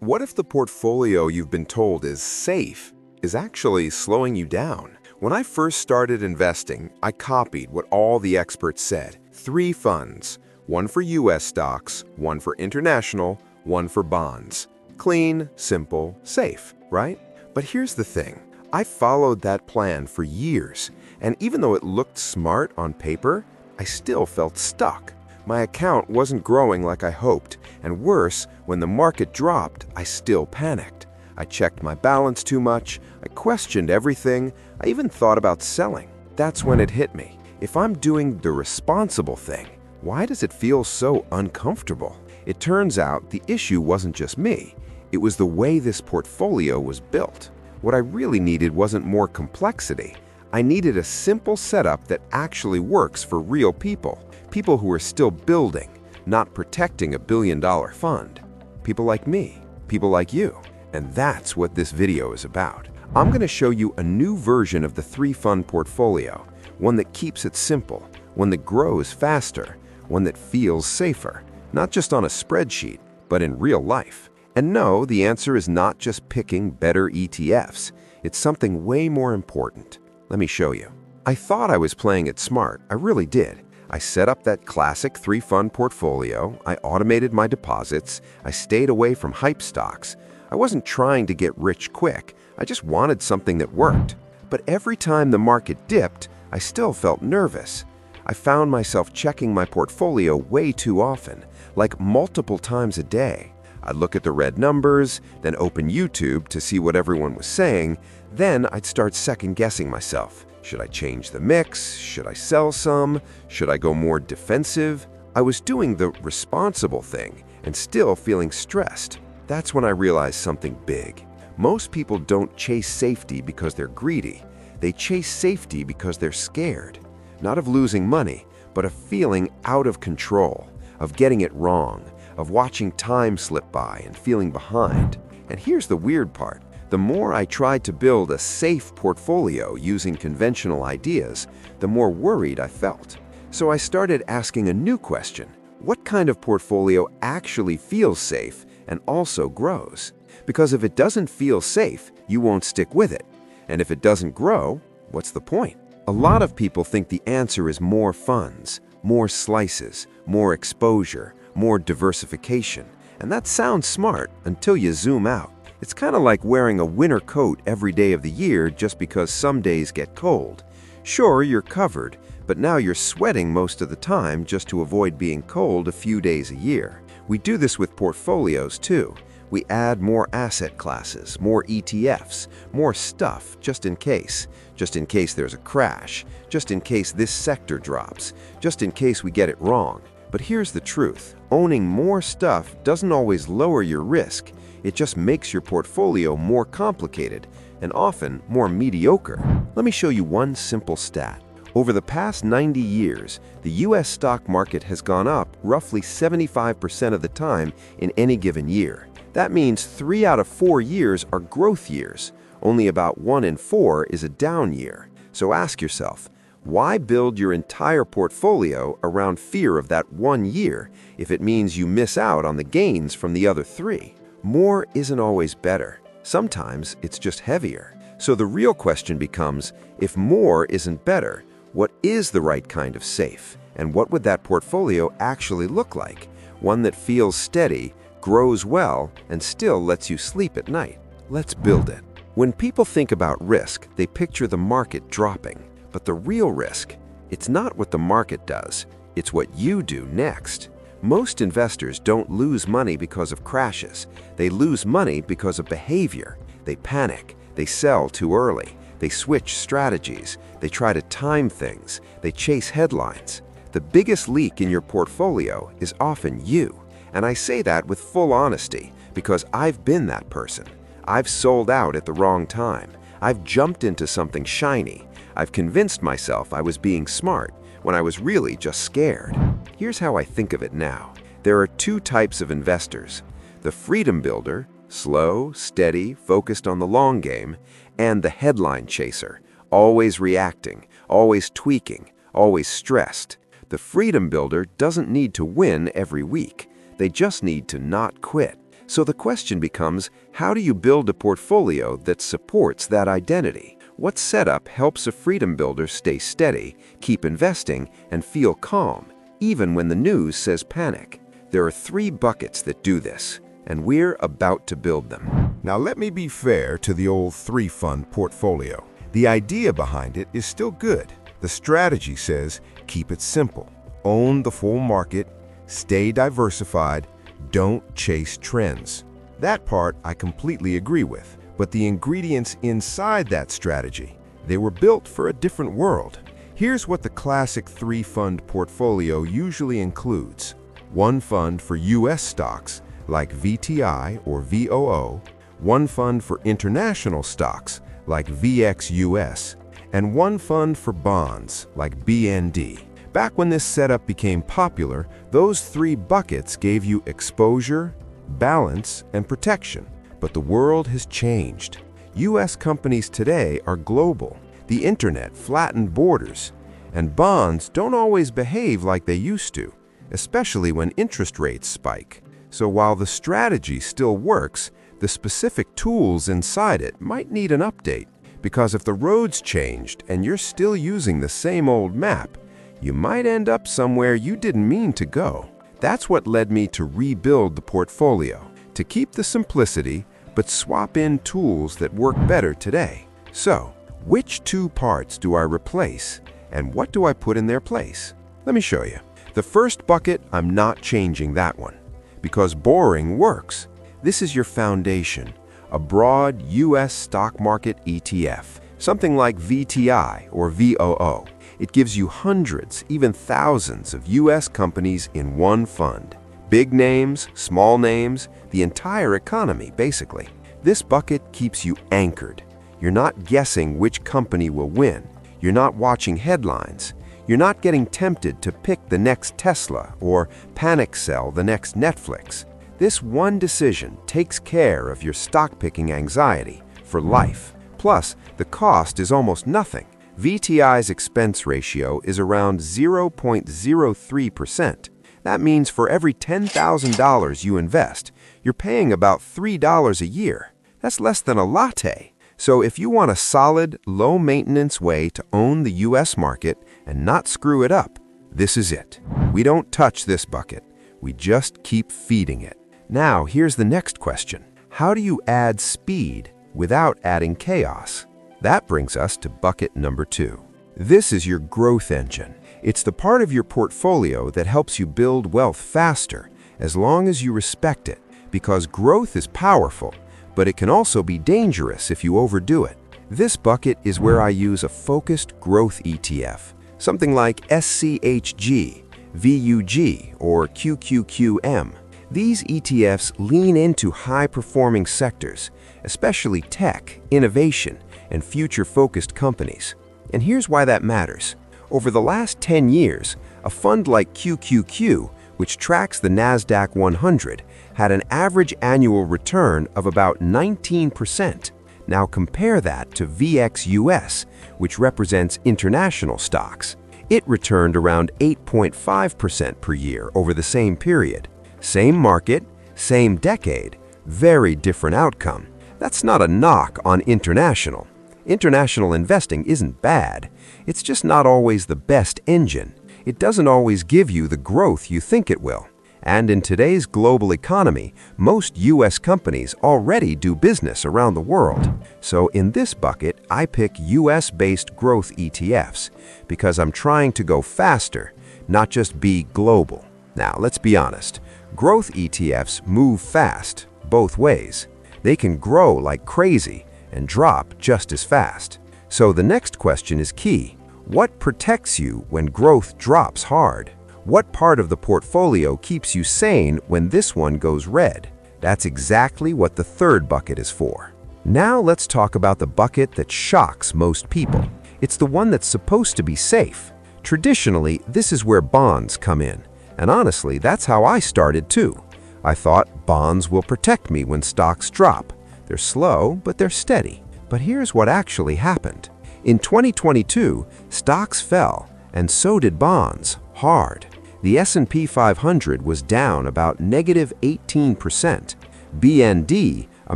What if the portfolio you've been told is safe is actually slowing you down? When I first started investing, I copied what all the experts said. 3 funds, one for US stocks, one for international, one for bonds. Clean, simple, safe, right? But here's the thing. I followed that plan for years, and even though it looked smart on paper, I still felt stuck. My account wasn't growing like I hoped, and worse, when the market dropped, I still panicked. I checked my balance too much, I questioned everything, I even thought about selling. That's when it hit me. If I'm doing the responsible thing, why does it feel so uncomfortable? It turns out the issue wasn't just me, it was the way this portfolio was built. What I really needed wasn't more complexity. I needed a simple setup that actually works for real people. People who are still building, not protecting a billion-dollar fund. People like me, people like you. And that's what this video is about. I'm going to show you a new version of the 3-fund portfolio, one that keeps it simple, one that grows faster, one that feels safer, not just on a spreadsheet, but in real life. And no, the answer is not just picking better ETFs. It's something way more important. Let me show you. I thought I was playing it smart. I really did. I set up that classic 3-fund portfolio, I automated my deposits, I stayed away from hype stocks. I wasn't trying to get rich quick, I just wanted something that worked. But every time the market dipped, I still felt nervous. I found myself checking my portfolio way too often, like multiple times a day. I'd look at the red numbers, then open YouTube to see what everyone was saying, then I'd start second-guessing myself. Should I change the mix? Should I sell some? Should I go more defensive? I was doing the responsible thing and still feeling stressed. That's when I realized something big. Most people don't chase safety because they're greedy. They chase safety because they're scared. Not of losing money, but of feeling out of control, of getting it wrong, of watching time slip by and feeling behind. And here's the weird part. The more I tried to build a safe portfolio using conventional ideas, the more worried I felt. So I started asking a new question. What kind of portfolio actually feels safe and also grows? Because if it doesn't feel safe, you won't stick with it. And if it doesn't grow, what's the point? A lot of people think the answer is more funds, more slices, more exposure, more diversification. And that sounds smart until you zoom out. It's kind of like wearing a winter coat every day of the year just because some days get cold. Sure, you're covered, but now you're sweating most of the time just to avoid being cold a few days a year. We do this with portfolios too. We add more asset classes, more ETFs, more stuff just in case there's a crash, just in case this sector drops, just in case we get it wrong. But here's the truth. Owning more stuff doesn't always lower your risk. It just makes your portfolio more complicated and often more mediocre. Let me show you one simple stat. Over the past 90 years, the US stock market has gone up roughly 75% of the time in any given year. That means 3 out of 4 years are growth years. Only about 1 in 4 is a down year. So ask yourself, why build your entire portfolio around fear of that 1 year if it means you miss out on the gains from the other 3? More isn't always better. Sometimes it's just heavier. So the real question becomes, if more isn't better, what is the right kind of safe? And what would that portfolio actually look like? One that feels steady, grows well, and still lets you sleep at night. Let's build it. When people think about risk, they picture the market dropping. But the real risk, it's not what the market does, it's what you do next. Most investors don't lose money because of crashes. They lose money because of behavior. They panic. They sell too early. They switch strategies. They try to time things. They chase headlines. The biggest leak in your portfolio is often you. And I say that with full honesty because I've been that person. I've sold out at the wrong time. I've jumped into something shiny. I've convinced myself I was being smart when I was really just scared. Here's how I think of it now. There are 2 types of investors. The freedom builder, slow, steady, focused on the long game, and the headline chaser, always reacting, always tweaking, always stressed. The freedom builder doesn't need to win every week. They just need to not quit. So the question becomes, how do you build a portfolio that supports that identity? What setup helps a freedom builder stay steady, keep investing, and feel calm, even when the news says panic? There are 3 buckets that do this, and we're about to build them. Now let me be fair to the old 3-fund portfolio. The idea behind it is still good. The strategy says keep it simple, own the full market, stay diversified, don't chase trends. That part I completely agree with, but the ingredients inside that strategy, they were built for a different world. Here's what the classic 3-fund portfolio usually includes. 1 fund for US stocks like VTI or VOO, 1 fund for international stocks like VXUS, and 1 fund for bonds like BND. Back when this setup became popular, those 3 buckets gave you exposure, balance, and protection. But the world has changed. US companies today are global. The internet flattened borders, and bonds don't always behave like they used to, especially when interest rates spike. So while the strategy still works, the specific tools inside it might need an update, because if the road's changed and you're still using the same old map, you might end up somewhere you didn't mean to go. That's what led me to rebuild the portfolio, to keep the simplicity, but swap in tools that work better today. So, which 2 parts do I replace, and what do I put in their place? Let me show you. The first bucket, I'm not changing that one, because boring works. This is your foundation, a broad US stock market ETF, something like VTI or VOO. It gives you hundreds, even thousands of US companies in 1 fund. Big names, small names, the entire economy, basically. This bucket keeps you anchored. You're not guessing which company will win. You're not watching headlines. You're not getting tempted to pick the next Tesla or panic sell the next Netflix. This one decision takes care of your stock-picking anxiety for life. Plus, the cost is almost nothing. VTI's expense ratio is around 0.03%. That means for every $10,000 you invest, you're paying about $3 a year. That's less than a latte. So if you want a solid, low-maintenance way to own the US market and not screw it up, this is it. We don't touch this bucket. We just keep feeding it. Now, here's the next question. How do you add speed without adding chaos? That brings us to bucket number 2. This is your growth engine. It's the part of your portfolio that helps you build wealth faster, as long as you respect it, because growth is powerful, but it can also be dangerous if you overdo it. This bucket is where I use a focused growth ETF, something like SCHG, VUG, or QQQM. These ETFs lean into high-performing sectors, especially tech, innovation, and future-focused companies. And here's why that matters. Over the last 10 years, a fund like QQQ, which tracks the NASDAQ 100, had an average annual return of about 19%. Now compare that to VXUS, which represents international stocks. It returned around 8.5% per year over the same period. Same market, same decade, very different outcome. That's not a knock on international. International investing isn't bad. It's just not always the best engine. It doesn't always give you the growth you think it will. And in today's global economy, most US companies already do business around the world. So in this bucket, I pick US-based growth ETFs because I'm trying to go faster, not just be global. Now, let's be honest. Growth ETFs move fast, both ways. They can grow like crazy and drop just as fast. So the next question is key. What protects you when growth drops hard? What part of the portfolio keeps you sane when this one goes red? That's exactly what the third bucket is for. Now let's talk about the bucket that shocks most people. It's the one that's supposed to be safe. Traditionally, this is where bonds come in. And honestly, that's how I started too. I thought bonds will protect me when stocks drop. They're slow, but they're steady. But here's what actually happened. In 2022, stocks fell, and so did bonds, hard. The S&P 500 was down about -18%, BND, a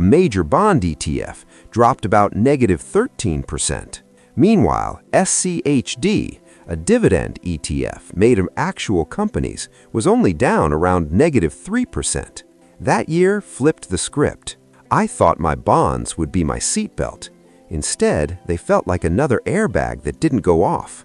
major bond ETF, dropped about -13%. Meanwhile, SCHD, a dividend ETF made of actual companies, was only down around -3%. That year flipped the script. I thought my bonds would be my seatbelt. Instead, they felt like another airbag that didn't go off.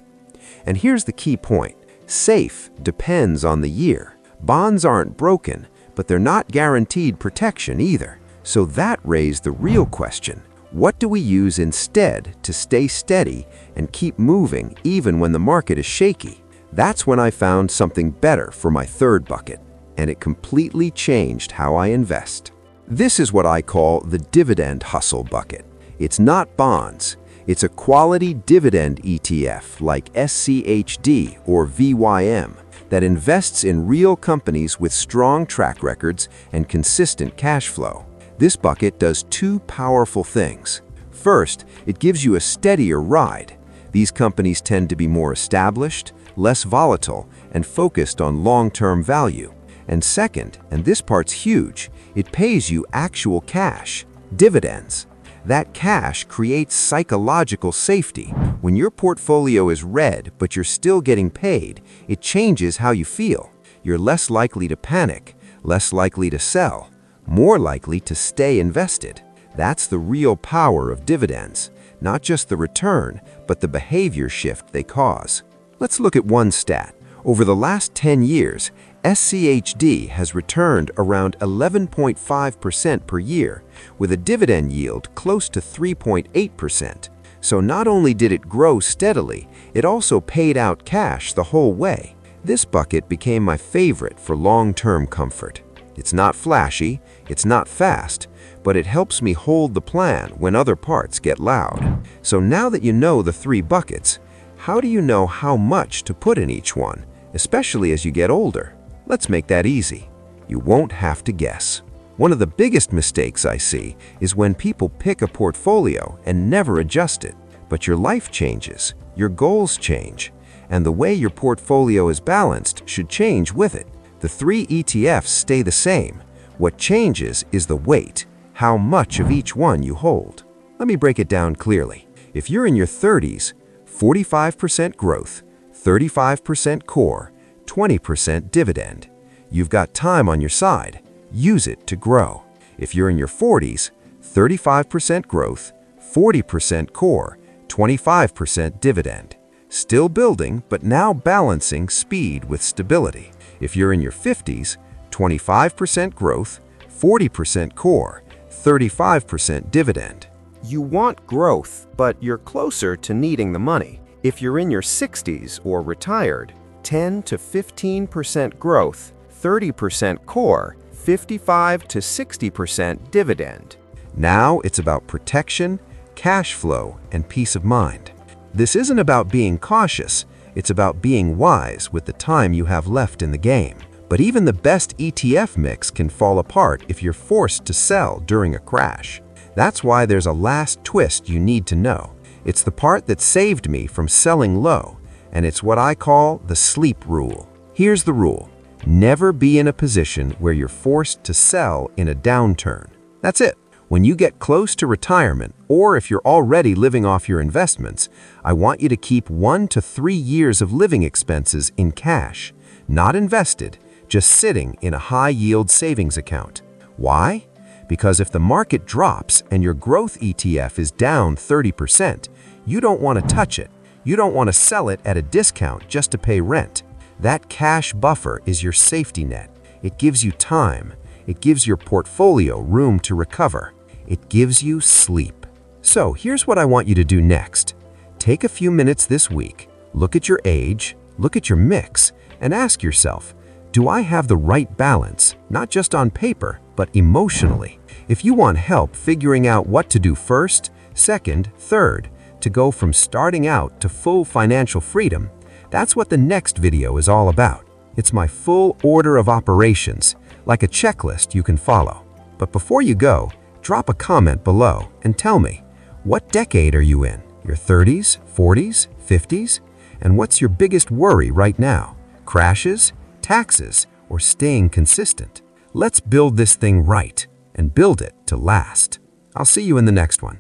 And here's the key point. Safe depends on the year. Bonds aren't broken, but they're not guaranteed protection either. So that raised the real question. What do we use instead to stay steady and keep moving even when the market is shaky? That's when I found something better for my third bucket, and it completely changed how I invest. This is what I call the dividend hustle bucket. It's not bonds. It's a quality dividend ETF like SCHD or VYM that invests in real companies with strong track records and consistent cash flow. This bucket does two powerful things. First, it gives you a steadier ride. These companies tend to be more established, less volatile, and focused on long-term value. And second, and this part's huge, it pays you actual cash, dividends. That cash creates psychological safety. When your portfolio is red, but you're still getting paid, it changes how you feel. You're less likely to panic, less likely to sell, more likely to stay invested. That's the real power of dividends, not just the return, but the behavior shift they cause. Let's look at one stat. Over the last 10 years, SCHD has returned around 11.5% per year, with a dividend yield close to 3.8%. So not only did it grow steadily, it also paid out cash the whole way. This bucket became my favorite for long-term comfort. It's not flashy, it's not fast, but it helps me hold the plan when other parts get loud. So now that you know the three buckets, how do you know how much to put in each one, especially as you get older? Let's make that easy. You won't have to guess. One of the biggest mistakes I see is when people pick a portfolio and never adjust it. But your life changes, your goals change, and the way your portfolio is balanced should change with it. The three ETFs stay the same. What changes is the weight, how much of each one you hold. Let me break it down clearly. If you're in your 30s, 45% growth, 35% core, 20% dividend. You've got time on your side. Use it to grow. If you're in your 40s, 35% growth, 40% core, 25% dividend. Still building, but now balancing speed with stability. If you're in your 50s, 25% growth, 40% core, 35% dividend. You want growth, but you're closer to needing the money. If you're in your 60s or retired, 10 to 15% growth, 30% core, 55 to 60% dividend. Now it's about protection, cash flow, and peace of mind. This isn't about being cautious, it's about being wise with the time you have left in the game. But even the best ETF mix can fall apart if you're forced to sell during a crash. That's why there's a last twist you need to know. It's the part that saved me from selling low, and it's what I call the sleep rule. Here's the rule. Never be in a position where you're forced to sell in a downturn. That's it. When you get close to retirement, or if you're already living off your investments, I want you to keep 1 to 3 years of living expenses in cash, not invested, just sitting in a high-yield savings account. Why? Because if the market drops and your growth ETF is down 30%, you don't want to touch it. You don't want to sell it at a discount just to pay rent. That cash buffer is your safety net. It gives you time. It gives your portfolio room to recover. It gives you sleep. So here's what I want you to do next. Take a few minutes this week, look at your age, look at your mix, and ask yourself, do I have the right balance, not just on paper, but emotionally? If you want help figuring out what to do first, second, third, to go from starting out to full financial freedom, that's what the next video is all about. It's my full order of operations, like a checklist you can follow. But before you go, drop a comment below and tell me, what decade are you in? Your 30s, 40s, 50s? And what's your biggest worry right now? Crashes, taxes, or staying consistent? Let's build this thing right. and build it to last. I'll see you in the next one.